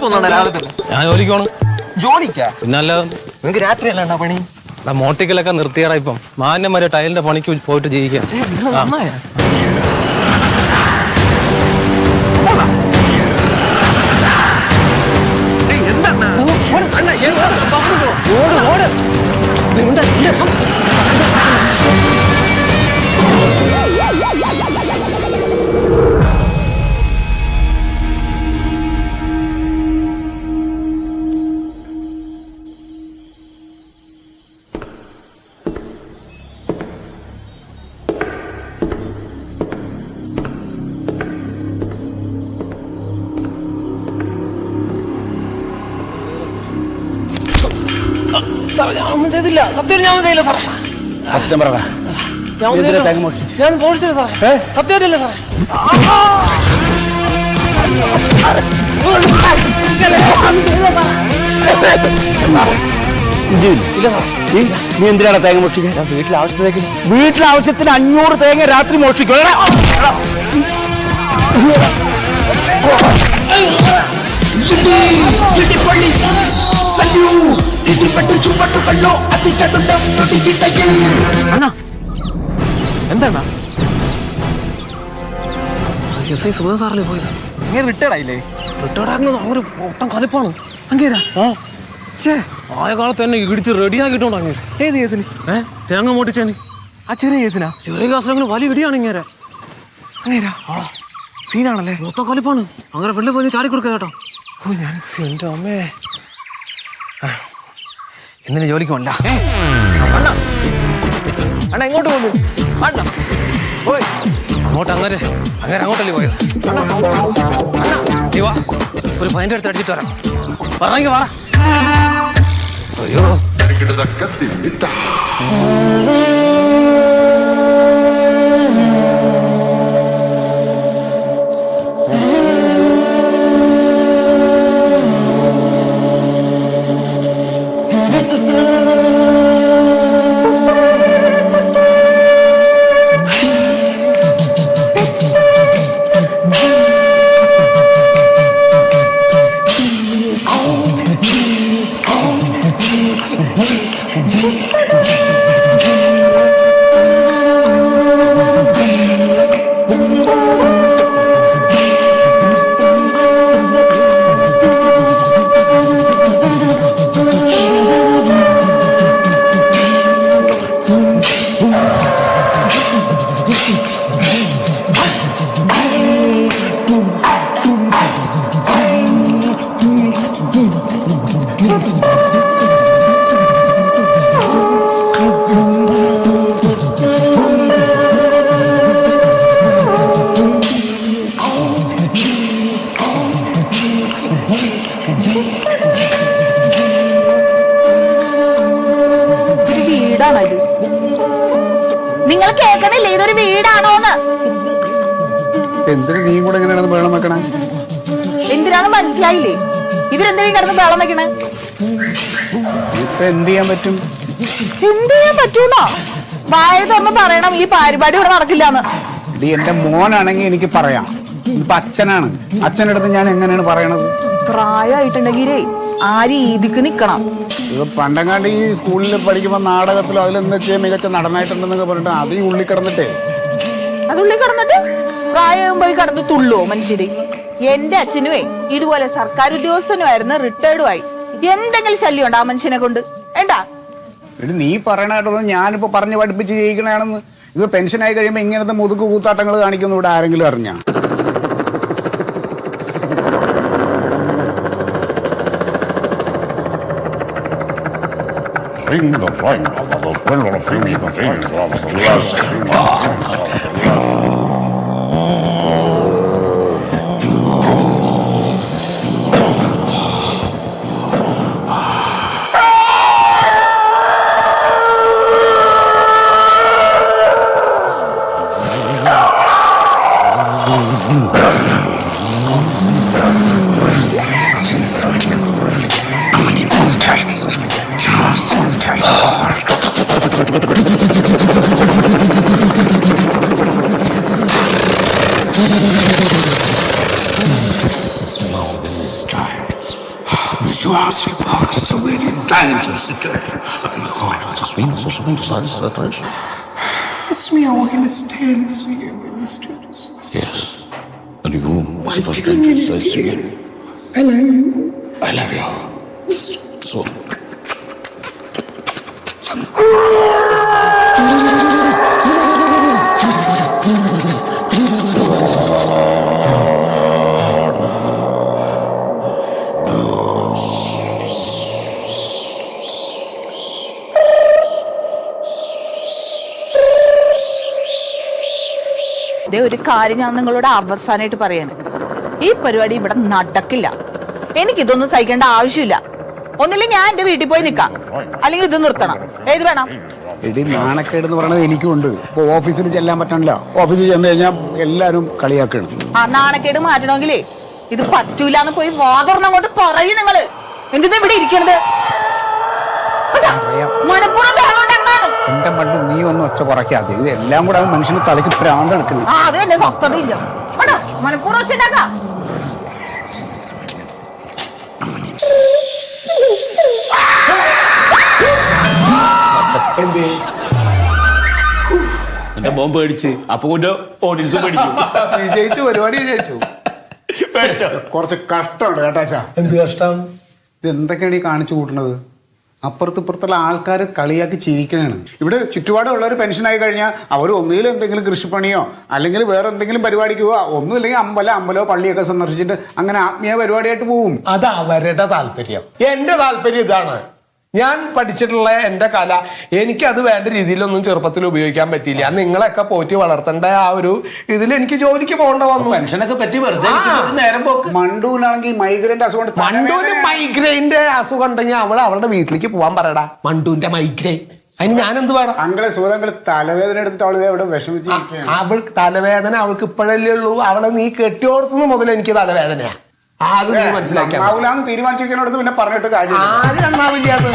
പോകുന്നുണ്ടോ രാവിലെ തന്നെ? ഞാൻ ജോലിക്ക് പോണം. ജോലിക്കാ? പിന്നല്ല, നിങ്ങക്ക് രാത്രിയല്ല ഉണ്ടാ പണി? മോട്ടിക്കലൊക്കെ നിർത്തിയാറാ. ഇപ്പം മാന്യം വരെ ടൈലിന്റെ പണിക്ക് പോയിട്ട് ജീവിക്കാം. ഞാനൊന്നും ചെയ്തില്ല, സത്യം ഞാനൊന്നും ചെയ്യില്ല സാറേ. സത്യം പറ. ഞാൻ പോളിച്ചില്ല സാറേ, സത്യമായിട്ടില്ല സാറേ. നീ എന്തിനാണ് തേങ്ങ മോഷിക്കുക? വീട്ടിലെ ആവശ്യത്തിന് 500 തേങ്ങ രാത്രി മോഷിക്കും. എന്താണ് സുഗതൻ സാറല്ലേ പോയത്? അങ്ങനെ റിട്ടയർഡ് ആയില്ലേ? റിട്ടയർഡ് ആകുന്നത് അങ്ങനെ ഒട്ടം കലിപ്പാണ്. അങ്ങേരാ ആയ കാലത്ത് തന്നെ ഇടിച്ച് റെഡിയാക്കിട്ടോണ്ട് അങ്ങേര്. ഏത് കേസിന്? തേങ്ങ മോട്ടിച്ചാണ്. ആ ചെറിയ കേസിനാ? ചെറിയ കേസിന് വലിയ ഇടിയാണ് ഇങ്ങേരെ. അങ്ങേരാ സീനാണല്ലേ? മൊത്തം കലിപ്പാണ്. അങ്ങനെ വെള്ളം പോയി ചാടി കൊടുക്കുക കേട്ടോ. ഞാൻ എന്റെ അമ്മേ ഇന്നിന് ജോലിക്ക് പോണ്ട. അണ്ണ എങ്ങോട്ട് പോകുന്നു? പോയി അങ്ങോട്ട് അങ്ങനെ അങ്ങോട്ടല്ലേ പോയത്? നീ വാ, ഒരു പൈൻ്റെ അടുത്ത് അടിച്ചിട്ട് വരാം. പറഞ്ഞെങ്കിൽ വാ. അയ്യോ നിങ്ങൾ കേൾക്കണില്ലേ? ഇതൊരു വീടാണോന്ന്? എന്തിനാ നീ കൂടെ എങ്ങനെയാണ് വെള്ളം വെക്കണേ? എന്തിനാന്ന് മനസ്സിലായില്ലേ? ഇവരെന്തിനാ കിടന്ന് വെള്ളം വെക്കണേ? ഇപ്പൊ എന്ത് ചെയ്യാൻ പറ്റും? എന്ത് ചെയ്യാൻ പറ്റൂന്നോ? വായതൊന്നും പറയണം, ഈ പരിപാടി ഇവിടെ നടക്കില്ലാന്ന്. എന്റെ മോനാണെങ്കിൽ എനിക്ക് പറയാം. ഇപ്പൊ അച്ഛനാണ്, അച്ഛനടുത്ത് ഞാൻ എങ്ങനെയാണ് പറയണത്? പ്രായമായിട്ടുണ്ടെങ്കിലേ ആ രീതിക്ക് നിക്കണം. ഇത് പണ്ടങ്ങാണ്ട് ഈ സ്കൂളിൽ പഠിക്കുമ്പോ നാടകത്തിലോ അതിലെന്താ ചെയ്യാൻ മികച്ച നടനായിട്ടുണ്ടെന്നൊക്കെ പറഞ്ഞിട്ട് അത് ഈ ഉള്ളിൽ കിടന്നിട്ടേ. അതുള്ളിൽ കിടന്നിട്ട് പ്രായം പോയി കടന്ന് തുള്ളുവോ മനുഷ്യര്? എന്റെ അച്ഛനുവേ ഇതുപോലെ സർക്കാർ ഉദ്യോഗസ്ഥനുമായിരുന്നു, റിട്ടയർഡുമായി. എന്തെങ്കിലും ശല്യം ഉണ്ടോ ആ മനുഷ്യനെ കൊണ്ട്? എന്താ നീ പറയണായിട്ടൊന്നും ഞാനിപ്പോ പറഞ്ഞ് പഠിപ്പിച്ച് ചെയ്യിക്കണാണെന്ന്. ഇത് പെൻഷനായി കഴിയുമ്പോ ഇങ്ങനത്തെ മുതുക്ക് കൂത്താട്ടങ്ങൾ കാണിക്കുന്നു ഇവിടെ ആരെങ്കിലും അറിഞ്ഞാ? This moment is tired. you ask about? It's a really dangerous situation. It's me, I want to stay. It's me, mysterious. Yes. And you must Why are you mysterious? I love you. I love you. So. ഒരു കാര്യം ഞാൻ നിങ്ങളോട് അവസാനമായിട്ട് പറയാണ്, ഈ പരിപാടി ഇവിടെ നടക്കില്ല. എനിക്കിതൊന്നും സഹിക്കേണ്ട ആവശ്യമില്ല. ഒന്നില്ലെങ്കിൽ ഞാൻ എന്റെ വീട്ടിൽ പോയി നിൽക്കാം, അല്ലെങ്കിൽ ഇത് നിർത്തണം. ഏത് വേണം? എടി, നാണക്കേട് എന്ന് പറയുന്നത് എനിക്കുണ്ട്. ഇപ്പൊ ഓഫീസിൽ ചെല്ലാൻ പറ്റണില്ല. ഓഫീസിൽ ചെന്ന് കഴിഞ്ഞാൽ എല്ലാരും കളിയാക്കണം. ആ നാണക്കേട് മാറ്റണമെങ്കിലേ ഇത് പറ്റൂലെന്ന് പോയി വാതർണം കൊണ്ട് പറയും. നിങ്ങള് എന്തിനാ ഇവിടെ ഇരിക്കണത്? മനപ്പൂർവ്വം ബഹളമുണ്ടാക്കാണ്. എന്റെ പണ്ട് നീ ഒന്നും ഒച്ച കുറയ്ക്കാതെ. ഇത് എല്ലാം കൂടെ മനുഷ്യന് തലയ്ക്ക് ഭ്രാന്ത് എടുക്കുന്നു. ആ അത് എന്റെ സ്വസ്ഥതയില്ല. മനപ്പൂർവ്വം ഒച്ച ഉണ്ടാക്കാം. എന്റെ മോൻ പേടിച്ച് അപ്പൊ ഓഡിയൻസ് പേടിച്ചു. വിജയിച്ചു, പരിപാടി വിജയിച്ചു. കുറച്ച് കഷ്ടമുണ്ട് കേട്ടാച്ചാ. എന്ത് കഷ്ടം? ഇത് എന്തൊക്കെയാണ് ഈ കാണിച്ചു കൂട്ടുന്നത്? അപ്പുറത്ത് ഇപ്പുറത്തുള്ള ആൾക്കാർ കളിയാക്കി ചിരിക്കണാണ്. ഇവിടെ ചുറ്റുപാടുള്ളവർ പെൻഷനായി കഴിഞ്ഞാൽ അവർ ഒന്നുകിൽ എന്തെങ്കിലും കൃഷിപ്പണിയോ അല്ലെങ്കിൽ വേറെ എന്തെങ്കിലും പരിപാടിക്ക് പോവാ, ഒന്നുമില്ലെങ്കിൽ അമ്പലമോ പള്ളിയൊക്കെ സന്ദർശിച്ചിട്ട് അങ്ങനെ ആത്മീയ പരിപാടിയായിട്ട് പോവും. അത് അവരുടെ താല്പര്യം. എന്റെ താല്പര്യം ഇതാണ്. ഞാൻ പഠിച്ചിട്ടുള്ള എന്റെ കല എനിക്കത് വേണ്ട രീതിയിലൊന്നും ചെറുപ്പത്തിൽ ഉപയോഗിക്കാൻ പറ്റിയില്ല. നിങ്ങളൊക്കെ പോറ്റി വളർത്തേണ്ട ആ ഒരു ഇതിൽ എനിക്ക് ജോലിക്ക് പോകേണ്ട വന്നു. പെൻഷനൊക്കെ പറ്റി വെറുതെ നേരം പോക്ക്. മണ്ടൂനാണെങ്കിൽ മൈഗ്രൈൻ്റെ അസുഖം. മണ്ടൂന് മൈഗ്രെയിന്റെ അസുഖം ഉണ്ടെങ്കിൽ അവളുടെ വീട്ടിലേക്ക് പോവാൻ പറയടാ. മണ്ടൂന്റെ മൈഗ്രെയിൻ അതിന് ഞാൻ എന്ത് വേണം? അങ്ങളെ സുഖങ്ങൾ തലവേദന എടുത്തിട്ട് അവള് ഇവിടെ വിഷമിച്ചിരിക്കുകയാണ്. അവൾക്ക് തലവേദന അവൾക്ക് ഇപ്പോഴല്ലേ ഉള്ളൂ. അവളെ നീ കെട്ടിയോടത്തുനിന്ന് മുതൽ എനിക്ക് തലവേദനയാ. അത് നീ മനസ്സിലാക്കിയാന്ന് തീരുമാനിച്ചിരിക്കുന്നോടത്ത് പിന്നെ പറഞ്ഞിട്ട് കാര്യം. ആര് നന്നാവില്ലാന്ന്?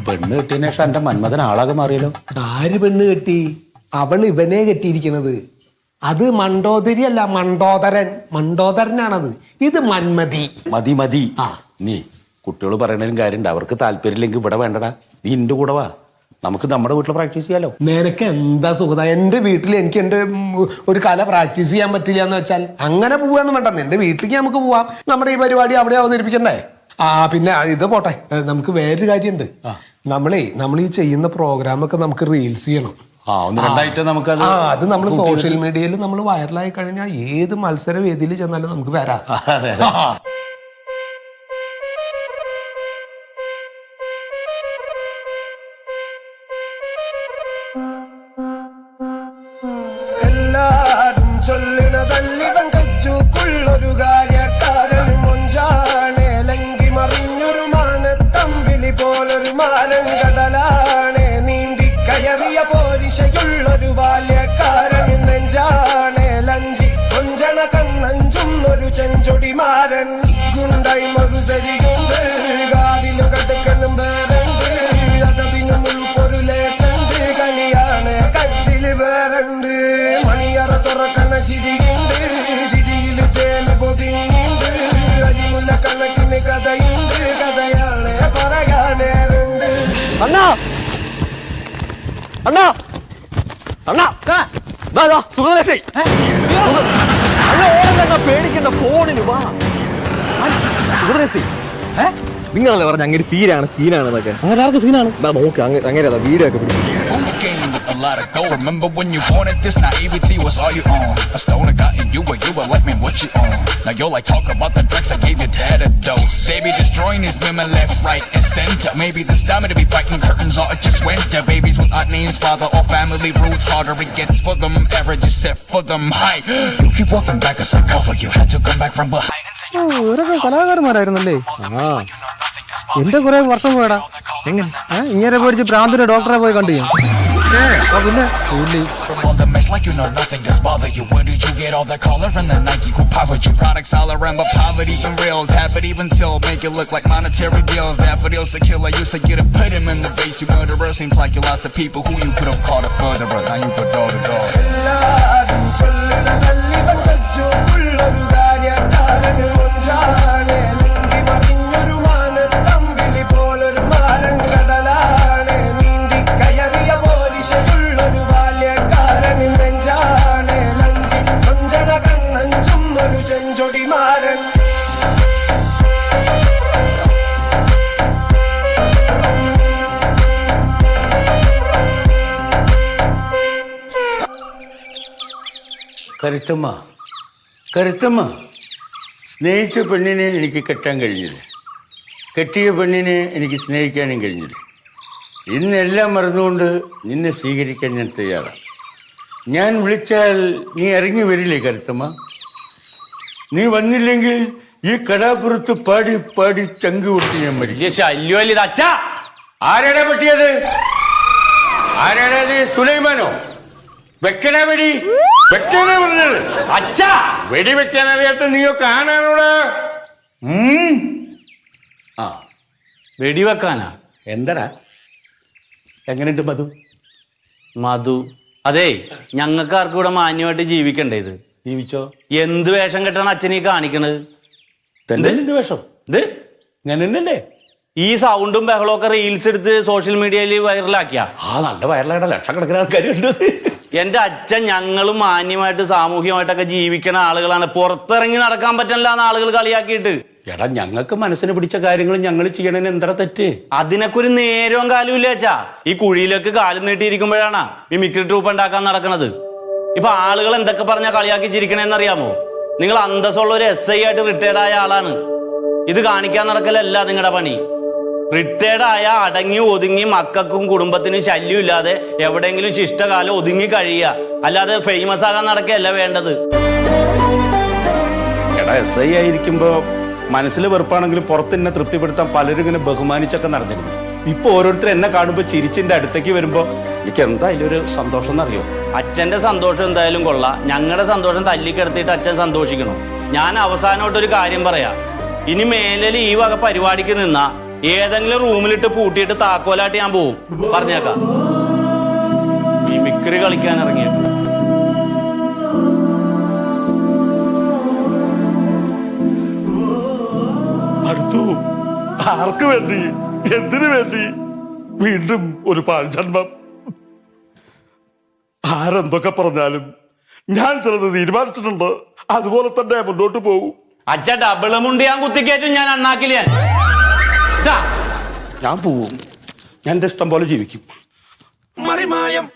പെണ്ണ് കെട്ടിയതിനു ശേഷം എന്റെ മന്മഥൻ ആളാകെ മാറിയല്ലോ. ആര് പെണ്ണ് കെട്ടി? അവൾ ഇവനെ കെട്ടിയിരിക്കണത്. അത് മണ്ടോദരി അല്ല, മണ്ടോദരനാണത്. ഇത് മന്മതി. മതി മതി. നീ കുട്ടികൾ പറയണതിലും കാര്യമുണ്ട്. അവർക്ക് താല്പര്യമില്ലെങ്കിൽ ഇവിടെ വേണ്ടടാ. നീ എന്റെ കൂടെ വാ, നമുക്ക് നമ്മുടെ വീട്ടിൽ പ്രാക്ടീസ് ചെയ്യാലോ. നിനക്ക് എന്താ സുഖത? എന്റെ വീട്ടിൽ എനിക്ക് എന്റെ ഒരു കല പ്രാക്ടീസ് ചെയ്യാൻ പറ്റില്ല എന്ന് വെച്ചാൽ അങ്ങനെ പോവാന്ന് വേണ്ട. എന്റെ വീട്ടിലേക്ക് നമുക്ക് പോവാം. നമ്മുടെ ഈ പരിപാടി അവിടെ അവതരിപ്പിക്കണ്ടേ? പിന്നെ ഇത് പോട്ടെ, നമുക്ക് വേറൊരു കാര്യമുണ്ട്. നമ്മൾ ഈ ചെയ്യുന്ന പ്രോഗ്രാമൊക്കെ നമുക്ക് റീൽസ് ചെയ്യണം. അത് നമ്മൾ സോഷ്യൽ മീഡിയയിൽ നമ്മൾ വൈറലായി കഴിഞ്ഞാൽ ഏത് മത്സര വേദിയിൽ ചെന്നാലും നമുക്ക് വരാം. ചൊല്ലിനതല്ലിവൻ കച്ചുക്കുള്ളൊരു കാര്യക്കാരൻ മൊഞ്ചാണ്. ലങ്കി മറിഞ്ഞൊരു മാനത്തമ്പിലി പോലൊരു മാനം കടലാണ്. നീന്തി കയറിയ പോരിശയുള്ളൊരു ബാല്യക്കാരൻ നെഞ്ചാണ്. ലഞ്ചി കൊഞ്ചണ കണ്ണഞ്ചും ഒരു ചെഞ്ചൊടിമാരൻ. ഗുണ്ടായി മറുസരിയുണ്ട്, കാതിലും കടുക്കനും വേറുണ്ട്. അതതിനും ഉൾപ്പൊരു ലേസുണ്ട്, കളിയാണ് കച്ചില് വേറുണ്ട്. മണിയറ തുറക്കണ ചിരിയുണ്ട്, ചിരിയില് ചേല് പൊതിയുണ്ട്. അരിമുല്ല കണക്കിന് കഥയുണ്ട്, കഥയാണ് പറയാനേറുണ്ട്. അണ്ണാ അണ്ണാ അണ്ണാ പേടിക്കണ്ട, ഫോണിന് വാ. നിങ്ങളല്ലേ പറഞ്ഞ അങ്ങനെ സീനാണെന്നൊക്കെ? അങ്ങനെ ആർക്ക് സീനാണ്? നോക്ക് അങ്ങനെ വീഡിയോ ഒക്കെ പിടിച്ചു. Remember when you wanted this naivety was all you own. I stole and got in you were like, man, what you own? Now you're like, talk about the drugs I gave your dad a dose. They be destroying these women left, right, and center. Maybe this time to be fighting curtains or it just winter. Babies without names, father or family roots. Harder it gets for them, average is set for them high. You keep walking back as I cover, you had to come back from behind and say ഇവരൊക്കെ കലാകാരന്മാരായിരുന്നല്ലേ? എന്റെ കുറെ വർഷം പോയടാ. എങ്ങനെ ഇങ്ങനെ പേടിച്ച് പ്രാന്തിന്റെ ഡോക്ടറെ പോയി കണ്ടു ഞാൻ. പിന്നെ all the mess like you know nothing does bother you. Where did you get all that color and the Nike who powered you? Products all around but poverty and real. Tap it even till make it look like monetary deals. Daffodils the killer used to get to put him in the base. You murderer seems like you lost the people who you could have called a furtherer. Now you go door to door. എല്ലാരും ചൊല്ലിനതല്ലിവൻ കച്ചുക്കുള്ളൊരു കാര്യക്കാരൻ മൊഞ്ചാണ്. പൊടിമാരൻ കരുത്തമ്മ കരുത്തമ്മ, സ്നേഹിച്ച പെണ്ണിനെ എനിക്ക് കെട്ടാൻ കഴിഞ്ഞില്ല, കെട്ടിയ പെണ്ണിനെ എനിക്ക് സ്നേഹിക്കാനും കഴിഞ്ഞില്ല. ഇന്നെല്ലാം മറന്നുകൊണ്ട് നിന്നെ സ്വീകരിക്കാൻ ഞാൻ തയ്യാറാണ്. ഞാൻ വിളിച്ചാൽ നീ ഇറങ്ങി വരില്ലേ കരുത്തമ്മ? നീ വന്നില്ലെങ്കിൽ ഈ കടാപ്പുറത്ത് പാടി പാടി ചങ്ക് കൊടുത്ത് ഞാൻ മരിക്കും. ശല്യമല്ല ഇത് അച്ഛാ. ആരാടാ പറ്റിയത്? ആരാടാ അത്? സുലൈമാനോ? വെക്കണേ വെടി, വെക്കാനാ പറഞ്ഞത്. അച്ഛാ, വെടി വെക്കാൻ അറിയാത്ത നീയൊക്കെ ആനാണോടാ? ആ, വെടിവെക്കാനാ? എന്താടാ? എങ്ങനെയുണ്ട് മധു? മധു അതെ, ഞങ്ങൾക്ക് ആർക്കും ഇവിടെ മാന്യമായിട്ട് ജീവിക്കണ്ടേ? ഇത് ജീവിച്ചോ? എന്ത് വേഷം കെട്ടാണ് അച്ഛനീ കാണിക്കണത്? തന്നെ വേഷം ഇത് ഞാൻ എന്നല്ലേ? ഈ സൗണ്ടും ബഹളവും ഒക്കെ റീൽസ് എടുത്ത് സോഷ്യൽ മീഡിയയിൽ വൈറലാക്കിയ നല്ല വയറിലായിട്ട് ലക്ഷക്കണക്കിന് ആൾക്കാരുണ്ട്. എന്റെ അച്ഛൻ ഞങ്ങളും മാന്യമായിട്ട് സാമൂഹ്യമായിട്ടൊക്കെ ജീവിക്കുന്ന ആളുകളാണ്. പുറത്തിറങ്ങി നടക്കാൻ പറ്റില്ല എന്ന് ആളുകൾ കളിയാക്കിയിട്ട്. എടാ, ഞങ്ങൾക്ക് മനസ്സിന് പിടിച്ച കാര്യങ്ങൾ ഞങ്ങൾ ചെയ്യണതിന് എന്താ തെറ്റ്? അതിനൊക്കെ ഒരു നേരവും കാലവും ഇല്ല അച്ഛാ. ഈ കുഴിയിലേക്ക് കാലും നീട്ടിയിരിക്കുമ്പോഴാണ് മിമിക്രി ട്രൂപ്പ് ഉണ്ടാക്കാൻ നടക്കണത്. ഇപ്പൊ ആളുകൾ എന്തൊക്കെ പറഞ്ഞാൽ കളിയാക്കി ചിരിക്കണേന്നറിയാമോ? നിങ്ങൾ അന്തസ്സുള്ള ഒരു SI ആയിട്ട് റിട്ടയർഡ് ആയ ആളാണ്. ഇത് കാണിക്കാൻ നടക്കലല്ല നിങ്ങളുടെ പണി. റിട്ടയർഡ് ആയ അടങ്ങി ഒതുങ്ങി മക്കൾക്കും കുടുംബത്തിനും ശല്യം ഇല്ലാതെ എവിടെയെങ്കിലും ശിഷ്ടകാലം ഒതുങ്ങി കഴിയുക, അല്ലാതെ ഫേമസ് ആകാൻ നടക്കുകയല്ല വേണ്ടത്. എടാ, SI ആയിരിക്കുമ്പോ മനസ്സിൽ വെറുപ്പാണെങ്കിലും പുറത്ത് എന്നെ തൃപ്തിപ്പെടുത്താൻ പലരും ഇങ്ങനെ ബഹുമാനിച്ചൊക്കെ നടന്നിരുന്നു. ഇപ്പൊ ഓരോരുത്തർ എന്നെ കാണുമ്പോ ചിരിച്ചിന്റെ അടുത്തേക്ക് വരുമ്പോ എനിക്ക് എന്താ അതിലൊരു സന്തോഷം എന്നറിയോ? അച്ഛന്റെ സന്തോഷം എന്തായാലും കൊള്ളാം. ഞങ്ങളുടെ സന്തോഷം തല്ലിക്കിടത്തിയിട്ട് അച്ഛൻ സന്തോഷിക്കണം. ഞാൻ അവസാനമായിട്ടൊരു കാര്യം പറയാം. ഇനി മേലിൽ ഈ വക പരിപാടിക്ക് നിന്നാ ഏതെങ്കിലും റൂമിലിട്ട് പൂട്ടിയിട്ട് താക്കോലായിട്ട് ഞാൻ പോവും. പറഞ്ഞേക്കാം. ഈ മിക്രി കളിക്കാൻ ഇറങ്ങിയ അടുത്തു. ആർക്ക് വേണ്ടി, എന്തിനു വേണ്ടി? വീണ്ടും ഒരു പാഴ്ജന്മം. ആരെന്തൊക്കെ പറഞ്ഞാലും ഞാൻ ചിലത് തീരുമാനിച്ചിട്ടുണ്ട്. അതുപോലെ തന്നെ മുന്നോട്ട് പോകും. അച്ഛ ഡബിള് മുണ്ട് ഞാൻ കുത്തിക്കയറ്റും. ഞാൻ അണ്ണാക്കില്ല. ഞാൻ പോവും. ഞാൻ എൻ്റെ ഇഷ്ടം പോലെ ജീവിക്കും. മറിമായം